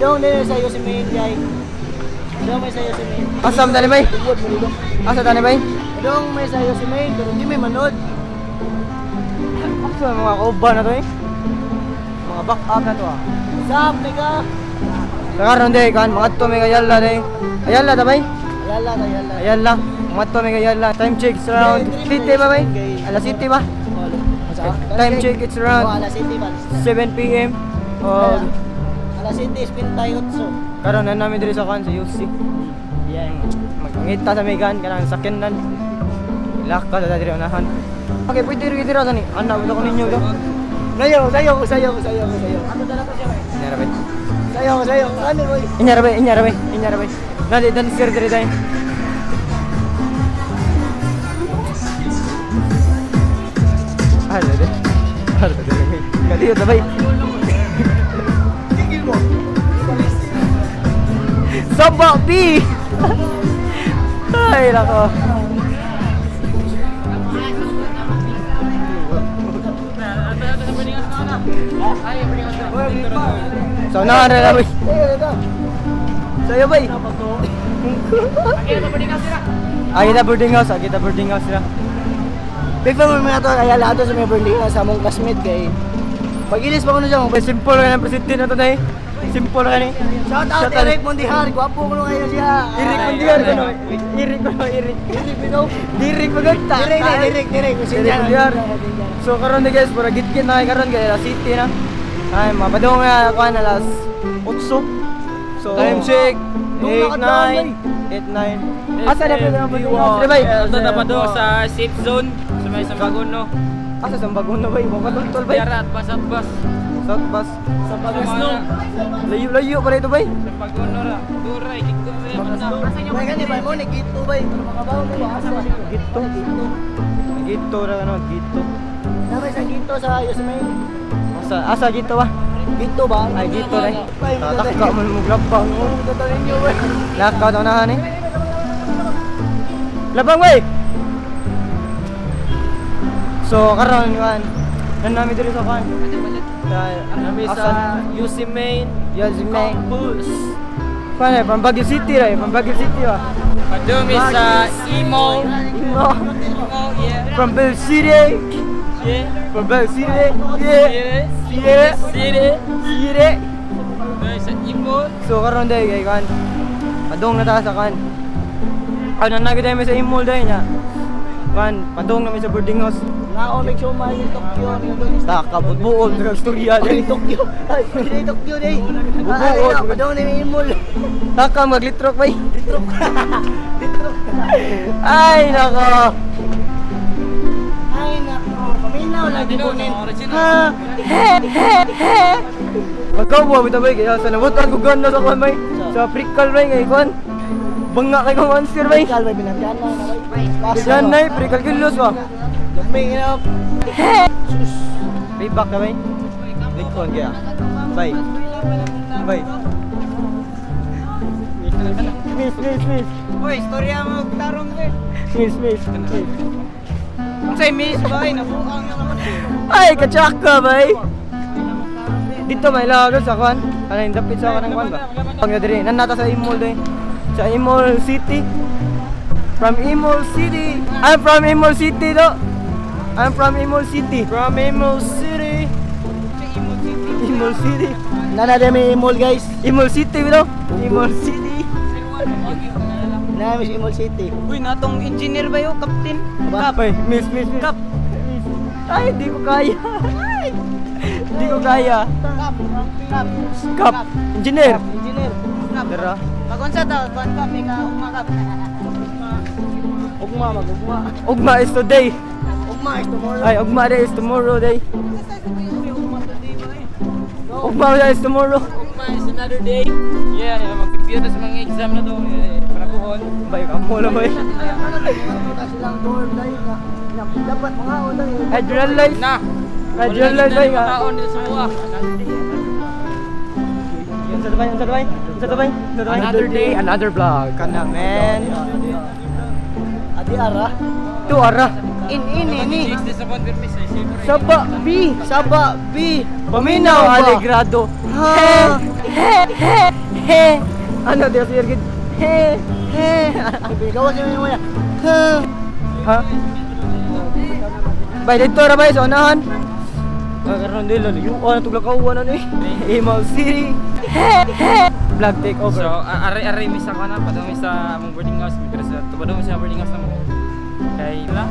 Padong din sa Yosemite guys. Padong may sa Yosemite. Asam tani bay? Asa tani bay? Padong may sa Yosemite pero hindi may manod. Asa mga kauban na to eh? Mga back up na to ah. Sap nigga. Sa karon day kan mga to may Ayala day. Ayala ta bay? Ayala. Ayala. Mga to may Ayala. Time check it's around 50 ba bay? Alas 50 ba? Time check it's around alas 7 ba? 7 PM. Oh, Alas 7 is 28. karon na namin diri sa kan sa UC. Yeah. Magpangita sa Megan kanang sakyanan. Laka sa diri unahan. Okay, pwede rin dito ni. Ana ulo ko ninyo do. Sayo. Ano dala ko siya? Inyara bay. Sayo. Ano boy? Inyara bay. Nadi dan sir diri day. Ada deh. Kaliyo ta bay. Tigil mo. Sabak bi. Ay nako. So na bay. Saya bay. Kita boarding house sila. Before mo mga to, Ayala ato sa may Berlina sa mong classmate kay pag-ilis pa ko na siya. Simple ka ng presidente na to na eh. Simple ka ni. Shout out Eric Mondihar, gwapo ko nung ngayon siya. Irik Mondihar ko no. Irik. Dirik magagta. Direk. Mondihar. So karon na guys, para gitgit na karon kay La City na. Ay, mapadong nga ako na alas 8. So time check 8-9. Asa na pwede ang pag-iwas? Bay? Ito na pa doon sa safe zone. Sa may Sambagono. Asa sa Baguno bay? Mo katultol bay? Yara at bus at bus. South Bus. Sa Pagasno. Layo-layo pa rito bay? Sambagono ra. Duray, dito rin naman na. May gani ba mo ni Gito ba? Para makabaw mo asa ba? Gito. Gito ra ano, Gito. Namay sa Gito sa Yosemite. Asa Gito ba? Gito ba? Ay Gito ray. Tatakka mo mo glabang. Totoo niyo ba? Lakaw daw na ni. Labang bay. So karon yuan. Nan namin diri sa kan. Kami sa UC Main. Yosemite. Campus. Kuan from Baguio City ray, from Baguio City ba? Padumi sa Imo. Imo. Yeah. From Baguio City. Yeah. From Baguio City. Yeah. Yeah. City. City. Doon sa Imo. So karon day kay kan. Padong na ta sa kan. Ano na gid mi sa Imol day nya. Kan, padong na mi sa boarding house. Nao make sure may Tokyo ni Indonesia. Takabutbuon sa istorya Ay day. Tokyo. Ay hindi Tokyo day. Bubuot. Ay daw ni Imol. Taka maglitrok bay. Litrok. Ay nako. Ay nako. Paminaw lagi kunin. Ha. Magkawa mo tabay kaya sa nabutan ko ganda sa kwan bay. Sa prickle bay kay kwan. Banga kay kong monster bay. Kalma binabyan na bay. Diyan na prickle kilos ba. Lamig na. Sus. Payback na bay. Likon kaya. Bay. Bay. Miss. Uy, istorya mo tarong din. Miss. Ang say miss ba? Nabuang na naman. Ay, kachaka bay. Dito may lagas sa kwan. Ano yung dapit sa kanang kwan ba? Pag nadiri, nanata sa Imol day. Sa Imol City. From Imol City. I'm from Imol City do. I'm from Imol City. From Imol City. Imol City. Nana de may Imol guys. Imol City do. Imol City. Nami si Imol City. Uy, natong engineer ba yun? Captain? Ba? Ay, miss. Kap. Ay, di ko kaya. Di ko kaya. Kap. Engineer. Engineer. Tara. Magunsa daw, kuan ka, may ka umakap. Ugma mag-ugma. Ugma is today. Ugma is tomorrow. Ay, ugma day is tomorrow day. Ugma day is tomorrow. Ugma is another day. Yeah, mag-prepare sa mga exam na to. Para kuhon. Bay, kamo na bay. Wala silang door dahil na dapat mga unang Hydral life. Na. Hydral life bay nga. Taon dito sa buwa. Sa tabay. Another day, another vlog. Kana man. Adi ara. Tu ara. Ini. 6 days upon permis. Saba B. Saba B. Paminaw Paminaw ba? Alegrado. Ha. he. Ano dia si Ergid? He. Gawa siya yung wala. Ha? Bay dito ra bay sa unahan. Karon dilo yung ano tugla kauwan ano eh. Imo City. Vlog take over. So, are mi sa kana padong mi sa among boarding house, mi pero sa tubado mi sa boarding house namo. Kay wala.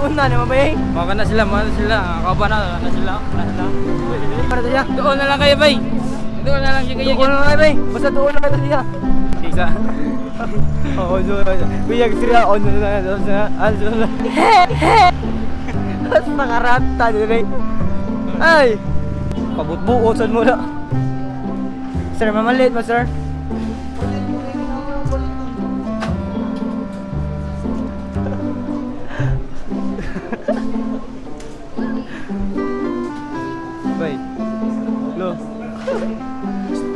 Una naman ba eh? Maka na sila, kauban na sila. Para siya. Doon na lang kayo, bay. Doon na lang siya kayo. Doon na bay. Basta doon na kayo siya. Isa. Oo, doon na. Kuya sila on na sa also na. Basta karata dire. Ay. Pabutbuosan mo na. Sir, mamalit mo, sir. Bay. Lo.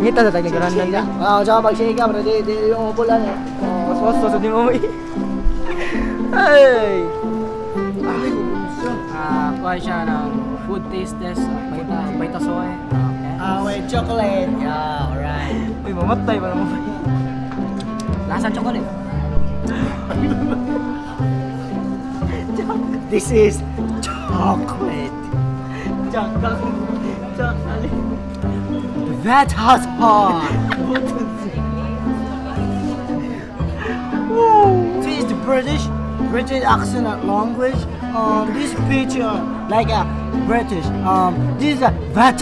Ngita sa tagligaran lang din. Oo, tsaka pag-shake ka, bro, di yung upulan eh. Waswas sa di mo may. Ay. Kuha siya ng food taste test. Baita soy. With chocolate. Yeah, alright. Uy, mamatay pa naman. Lasa chocolate. This is chocolate. Chocolate. That has hot. This is the British accent and language. This picture like a British. This is a that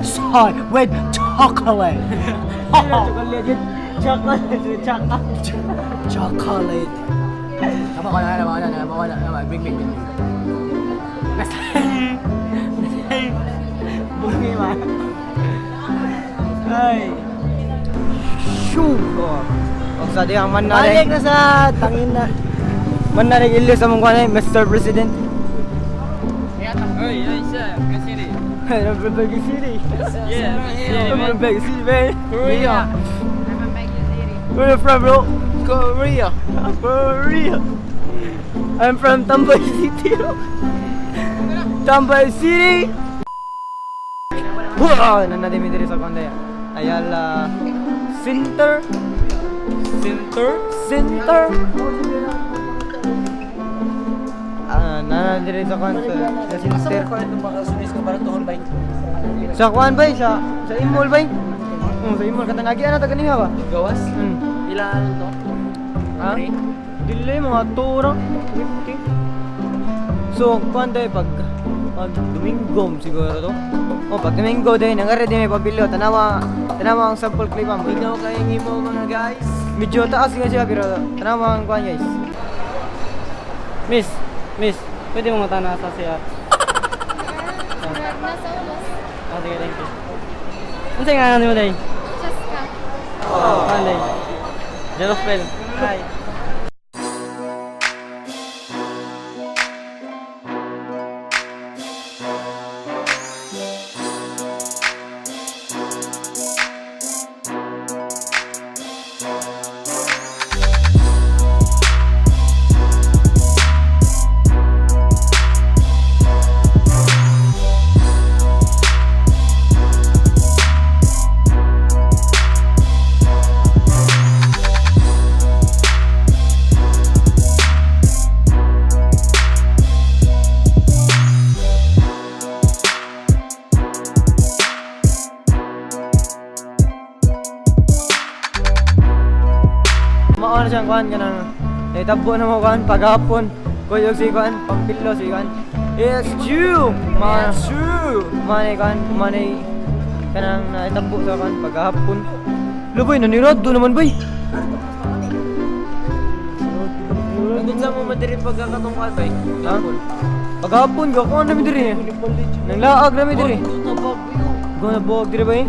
soy with chocolate. Chocolate. Big. Bungi man. Ay. Shoot. Og sa diyang man na Balik na sa tangin na. man na ilyo sa mong kanay Mr. President. Oy, siya. Kasi rin. Number City. Yeah. Number City, man. Korea. Where you from, bro? Korea. Korea. I'm from Tambay City. Tambay City. Wow, nanadimi diri sa Kandaya. Ayala Center. Nanadiri sa Kandaya. Sa Center. Sa kuan bay sa Imol bay. Sa Imol katanagi ana ta kaniha ba? Gawas? Hmm. Ilan to? Ha? Dili mga turang 50. So, panday pag Domingo siguro to. Oh, pag Domingo day nang ready may pabilo tanawa ang sample clip am. Ikaw kayang imo mga guys. Medyo taas nga siya pero tanawa ang kuan guys. Miss, pwede mo matana sa siya. Nasa ulos. Sige, thank you. Unsa nga nimo day? Chaska. Oh, panday. Jerofel. Hi. Mao na siyang kuan kanang tabo na mo kuan paghapon. Kuyog si kuan pampilo si kuan. It's true. Manay kuan manay kanang naitabo sa kuan paghapon. Luboy nanirad do naman boy. Nandun sa mo madiri pagkakatungkal bay. Ha? Paghapon ga kuan nami diri. Nang laag nami diri. Go na bog diri bay.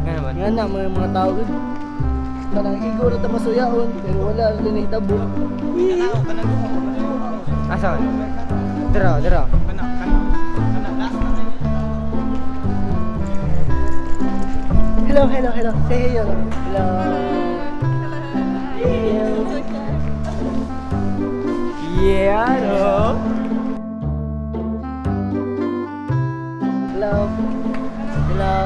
Ano ba? Nga na, mga tao yun. Kanang igo na tamasuyaon, pero wala rin na itabo. Asa man? Dira. Hello. Say hello. Hello. Yan, oh. Hello. Hello.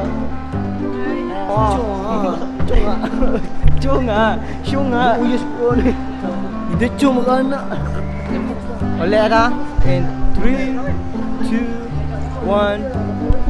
Oh. Chunga. Chunga. Uyos po ulit. Hindi chong mag-anak. Ulit na. In 3, 2, 1.